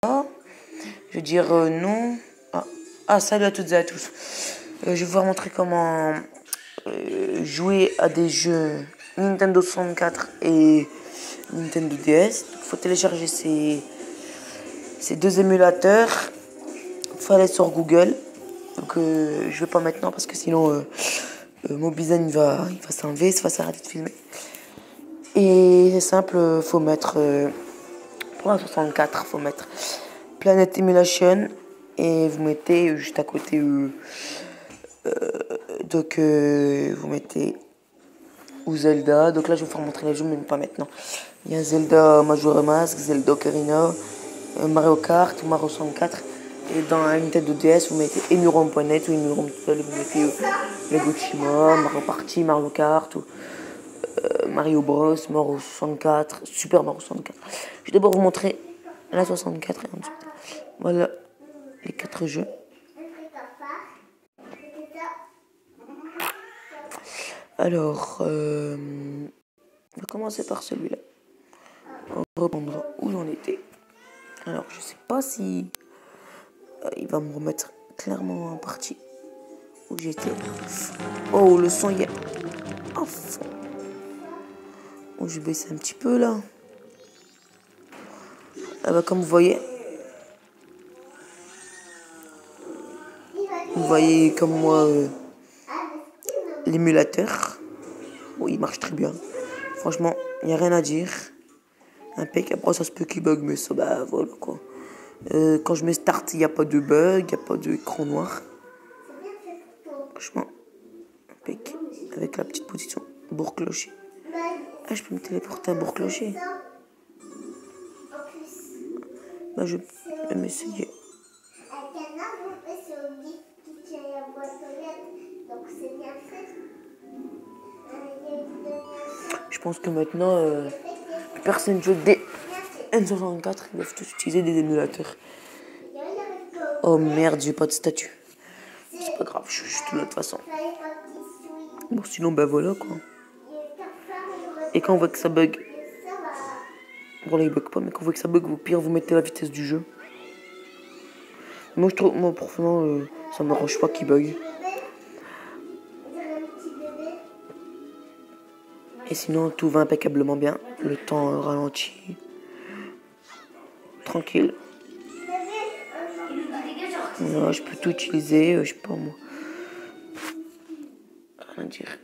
Je vais dire non. Salut à toutes et à tous. Je vais vous montrer comment jouer à des jeux Nintendo 64 et Nintendo DS. Il faut télécharger ces deux émulateurs. Il faut aller sur Google. Donc je vais pas maintenant parce que sinon mon bizarre il va s'enlever, ça va s'arrêter de filmer. Et c'est simple, faut mettre pour la 64, faut mettre Planet Emulation et vous mettez juste à côté vous mettez ou Zelda. Donc là je vais vous faire montrer les jeux mais pas maintenant. Il y a Zelda Majora's Mask, Zelda Ocarina, Mario Kart ou Mario 64. Et dans Nintendo DS vous mettez Emurom.net ou Emurom tout seul, vous mettez Lego Chima, Mario Party, Mario Kart ou Mario Bros, Mario 64, Super Mario 64. Je vais d'abord vous montrer la 64 et ensuite voilà les 4 jeux. Alors, on va commencer par celui-là. On va reprendre où j'en étais. Alors, je sais pas si il va me remettre clairement en partie où j'étais. Oh, le son y est à fond. Oh, je vais baisser un petit peu là. Ah bah, comme vous voyez comme moi l'émulateur. Oh, il marche très bien. Franchement, il n'y a rien à dire. Impeccable. Après, ça se peut qu'il bug, mais ça, bah voilà quoi. Quand je mets start, il n'y a pas de bug, il n'y a pas d'écran noir. Franchement, impeccable. Avec la petite position bourg-clocher. Ah, je peux me téléporter à bourg-clocher. Bah, je vais m'essayer. Je pense que maintenant, personne joue des N64, ils doivent tous utiliser des émulateurs. Oh merde, j'ai pas de statut. C'est pas grave, je suis juste là de toute façon. Bon, sinon, bah voilà quoi. Et quand on voit que ça bug, bon là il bug pas, mais quand on voit que ça bug, au pire vous mettez la vitesse du jeu. Moi je trouve, moi profondément, ça m'arrange pas qu'il bug. Et sinon tout va impeccablement bien. Le temps ralentit. Tranquille. Voilà, je peux tout utiliser, je sais pas moi. Rien dire.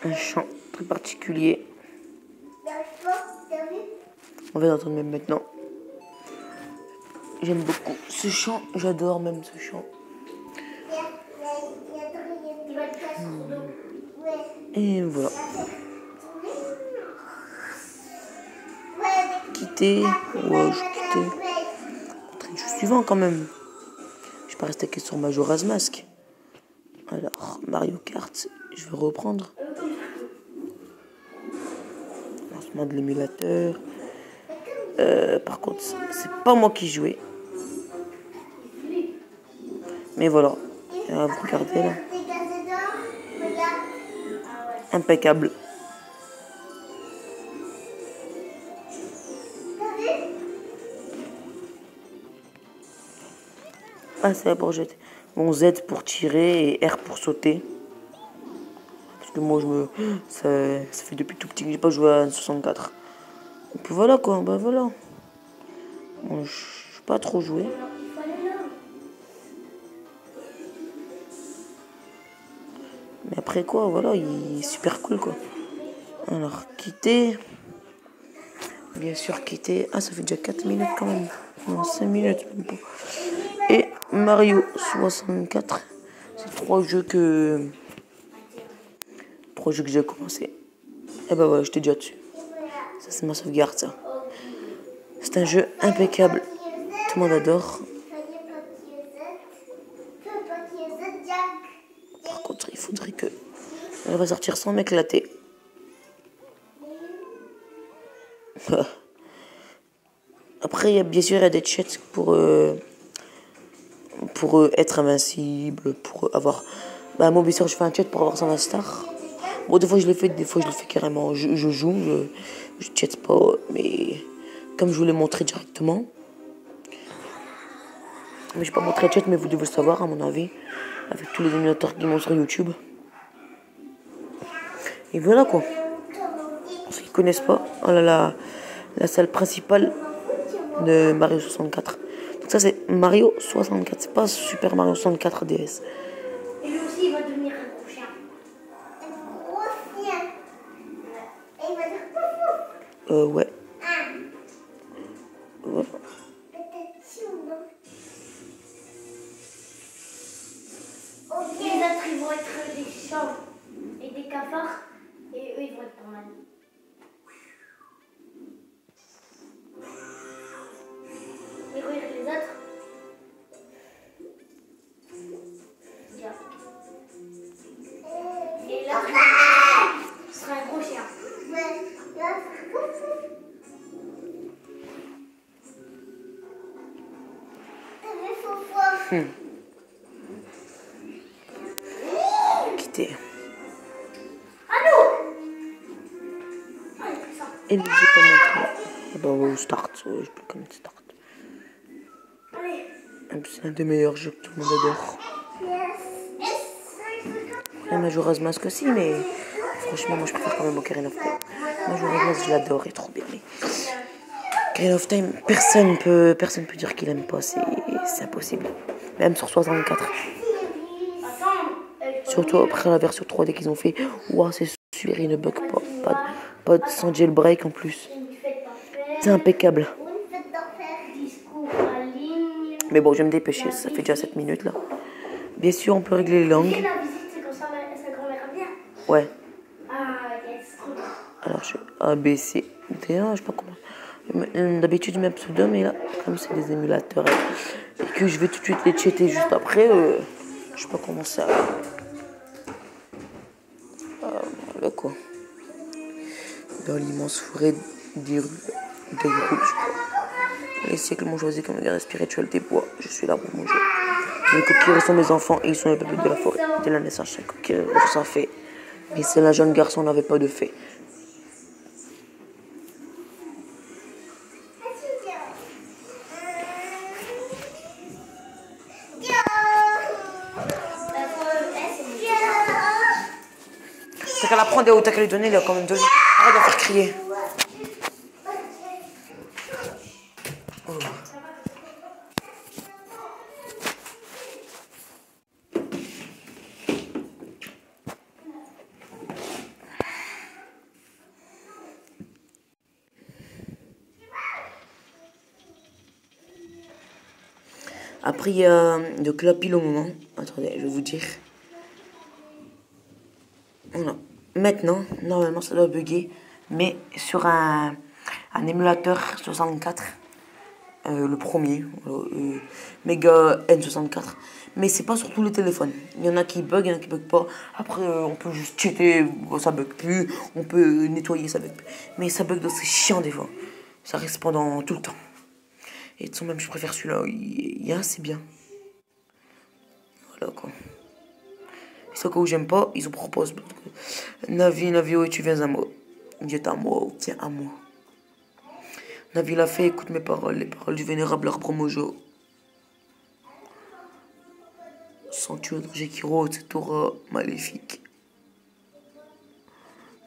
Un chant très particulier. On va l'entendre même maintenant. J'aime beaucoup ce chant, j'adore même ce chant. Et voilà. Quitter. Ouais, je quittais. Je suis suivant quand même. Je vais pas rester que sur Majora's Mask. Alors, Mario Kart, je vais reprendre. Lancement de l'émulateur. Par contre, c'est pas moi qui jouais. Mais voilà. Vous regardez là. Impeccable. Ah, c'est là pour jeter. Bon, Z pour tirer et R pour sauter. Parce que moi, ça fait depuis tout petit que j'ai pas joué à 64. Et puis voilà quoi, bah voilà. Bon, je suis pas trop joué. Mais après quoi, voilà, il est super cool quoi. Alors, quitter. Bien sûr, quitter. Ah, ça fait déjà 4 minutes quand même. Non, 5 minutes même pas. Et Mario 64. C'est 3 jeux que j'ai commencé. Et bah voilà, j'étais déjà dessus. Ça, c'est ma sauvegarde, ça. C'est un jeu impeccable. Tout le monde adore. Par contre, il faudrait que elle va sortir sans m'éclater. Après, bien sûr, il y a des chats pour être invincible, pour avoir... Bah, moi, bien sûr, je fais un chat pour avoir 120 stars. Bon, des fois, je le fais, des fois, je le fais carrément. Je joue, je chatte pas, mais comme je vous l'ai montré directement. Mais je vais pas montrer le chat, mais vous devez le savoir, à mon avis, avec tous les émulateurs qui montent sur YouTube. Et voilà, quoi. Pour ceux qui connaissent pas, voilà la salle principale de Mario 64. Donc ça, c'est Mario 64, c'est pas Super Mario 64 DS. Et lui aussi, il va devenir un gros chien. Un gros chien. Et il va dire pouf. Ouais. Voilà. Peut-être si ou non. Ok. Les autres, ils vont être des chiens et des cafards. Et eux, ils vont être pas mal. Et regarde les autres. Bien. Et là, ce sera un gros chien. Quitter. Allô. Et lui, j'ai pas montré. Ah bah, ouais, start. Je peux quand même start. Allez. C'est un des meilleurs jeux que tout le monde adore. La Majora's Mask aussi, mais franchement, moi je préfère quand même Ocarina of Time. Majora's Mask, je l'adore, il est trop bien. Mais Ocarina of Time, personne peut dire qu'il aime pas, c'est impossible. Même sur 64. Surtout après la version 3D qu'ils ont fait. Ouah, c'est super, il ne bug pas sans jailbreak en plus. C'est impeccable. Mais bon, je vais me dépêcher, ça fait déjà 7 minutes là. Bien sûr, on peut régler les langues. La visite, c'est comme ça, sa grand-mère vient. Ouais. Ah, yes, trop bien. Alors, je A, B, C, D, je sais pas comment. D'habitude, je mets pseudo, mais là, comme c'est des émulateurs et que je vais tout de suite les cheater juste après, je sais pas comment ça. Voilà quoi. Dans l'immense forêt d'Hyrule, je crois. Les siècles m'ont choisi comme garde spirituel des bois. Je suis là pour manger. Les coquilles sont mes enfants et ils sont les bébés de la forêt. Dès la naissance, chaque coquille ça fait. Mais c'est la jeune garçon n'avait pas de fée. T'as qu'à la prendre ou t'as qu'à lui donner, il a quand même donné. Arrête de faire crier. Oh. Après, il y a de clapil au moment. Attendez, je vais vous dire. Voilà. Maintenant, normalement, ça doit bugger. Mais sur un émulateur 64, le premier, Mega N64. Mais c'est pas sur tous les téléphones. Il y en a qui bug, il y en a qui bug pas. Après, on peut juste cheater, ça bug plus. On peut nettoyer, ça bug plus. Mais ça bug, c'est chiant des fois. Ça reste pendant tout le temps. Et de toute façon, même, je préfère celui-là. Il est assez bien. Voilà quoi. C'est quoi où j'aime pas, ils en proposent. Navi, Navi, oui, tu viens à moi. Dieu à moi, tiens à moi. Navi l'a fait, écoute mes paroles, les paroles du vénérable arbre mojo. Sanctuaire de Jekiro, cette aura maléfique.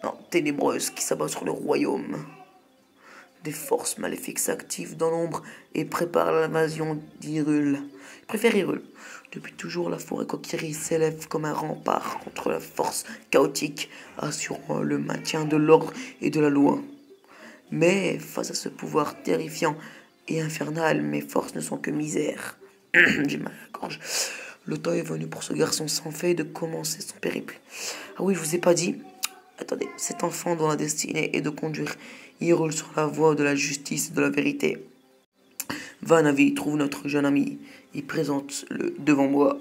Non, ténébreuse qui s'abat sur le royaume. Des forces maléfiques s'activent dans l'ombre et préparent l'invasion d'Hyrule. Je préfère Hyrule. Depuis toujours, la forêt Kokiri s'élève comme un rempart contre la force chaotique, assurant le maintien de l'ordre et de la loi. Mais face à ce pouvoir terrifiant et infernal, mes forces ne sont que misère. J'ai mal à la gorge. Le temps est venu pour ce garçon sans fait de commencer son périple. Ah oui, je vous ai pas dit. Attendez, cet enfant dont la destinée est de conduire Hyrule sur la voie de la justice et de la vérité. Va, Navi, trouve notre jeune ami et présente-le devant moi.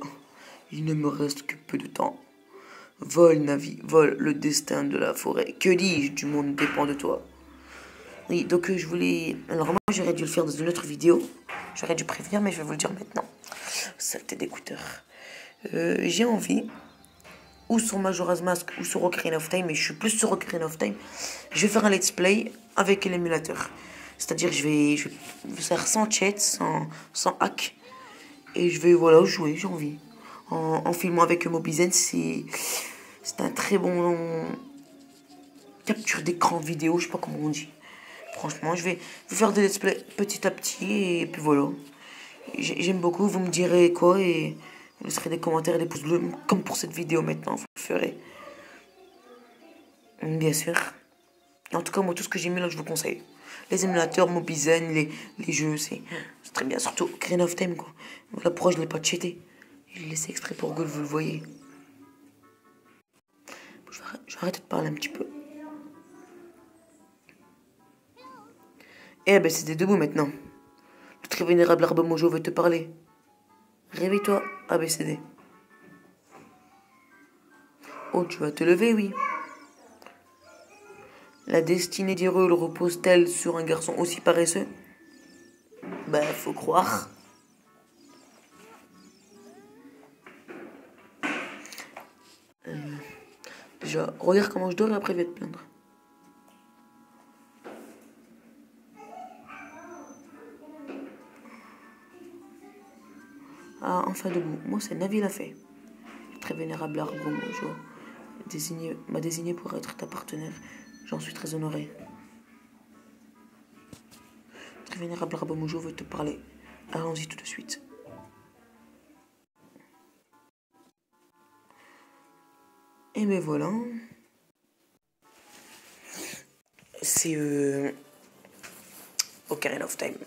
Il ne me reste que peu de temps. Vole, Navi, vole, le destin de la forêt. Que dis-je, du monde dépend de toi. Oui, donc je voulais... Alors moi, j'aurais dû le faire dans une autre vidéo. J'aurais dû prévenir, mais je vais vous le dire maintenant. Saleté d'écouteur. J'ai envie, ou sur Majora's Mask, ou sur Ocarina of Time, mais je suis plus sur Ocarina of Time. Je vais faire un let's play avec l'émulateur. C'est-à-dire, je vais faire sans cheat, sans hack. Et je vais, voilà, jouer, j'ai envie. En filmant avec Mobizen, c'est un très bon capture d'écran vidéo, je sais pas comment on dit. Franchement, je vais faire des let's play petit à petit, et puis voilà. J'aime beaucoup, vous me direz quoi, et vous laisserez des commentaires et des pouces bleus, comme pour cette vidéo maintenant, vous le ferez. Bien sûr. En tout cas, moi, tout ce que j'ai mis là, je vous conseille. Les émulateurs, Mobizen, les jeux, c'est très bien. Surtout Ocarina of Time, quoi. Voilà pourquoi je ne l'ai pas cheaté. Je l'ai laissé exprès pour que vous le voyez. Je vais arrêter de parler un petit peu. Eh ben, c'était debout maintenant. Le très vénérable Arbre Mojo veut te parler. Réveille-toi, ABCD. Oh, tu vas te lever, oui. La destinée d'Hyrule repose-t-elle sur un garçon aussi paresseux? Bah, faut croire. Déjà, regarde comment je dors et après je vais te plaindre. Ah, enfin debout. Moi, c'est Navi l'a fait. Le très vénérable Arbre Mojo m'a désigné pour être ta partenaire. J'en suis très honoré. Le très vénérable Arbre Mojo veut te parler. Allons-y tout de suite. Et ben voilà. C'est Ocarina of Time.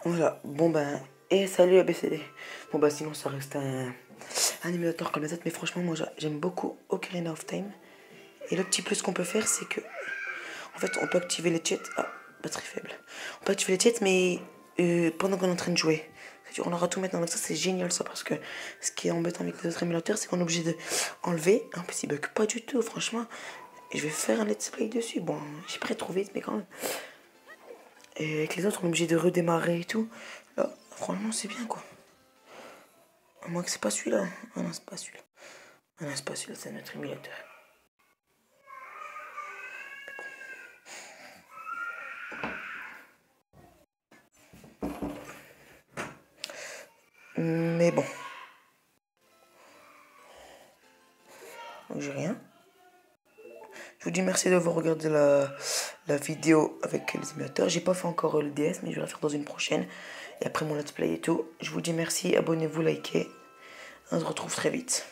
Voilà, bon ben, et salut ABCD. Bon bah sinon ça reste un émulateur comme les autres, mais franchement moi j'aime beaucoup Ocarina of Time. Et le petit plus qu'on peut faire, c'est que, en fait, on peut activer les chats. Ah, batterie faible. On peut activer les chats, mais pendant qu'on est en train de jouer. On aura tout maintenant, donc ça c'est génial ça, parce que ce qui est embêtant avec les autres émulateurs, c'est qu'on est obligé de enlever. En plus il bug pas du tout, franchement. Et je vais faire un let's play dessus. Bon, j'ai pas trop vite, mais quand même. Et avec les autres, on est obligé de redémarrer et tout. Là, franchement, c'est bien quoi. À moins que c'est pas celui-là. Ah non, c'est pas celui-là. Ah non, c'est pas celui-là, c'est notre émulateur. Mais bon. J'ai rien. Je vous dis merci d'avoir regardé la vidéo avec les émulateurs. J'ai pas fait encore le DS, mais je vais la faire dans une prochaine. Et après mon let's play et tout. Je vous dis merci, abonnez-vous, likez. On se retrouve très vite.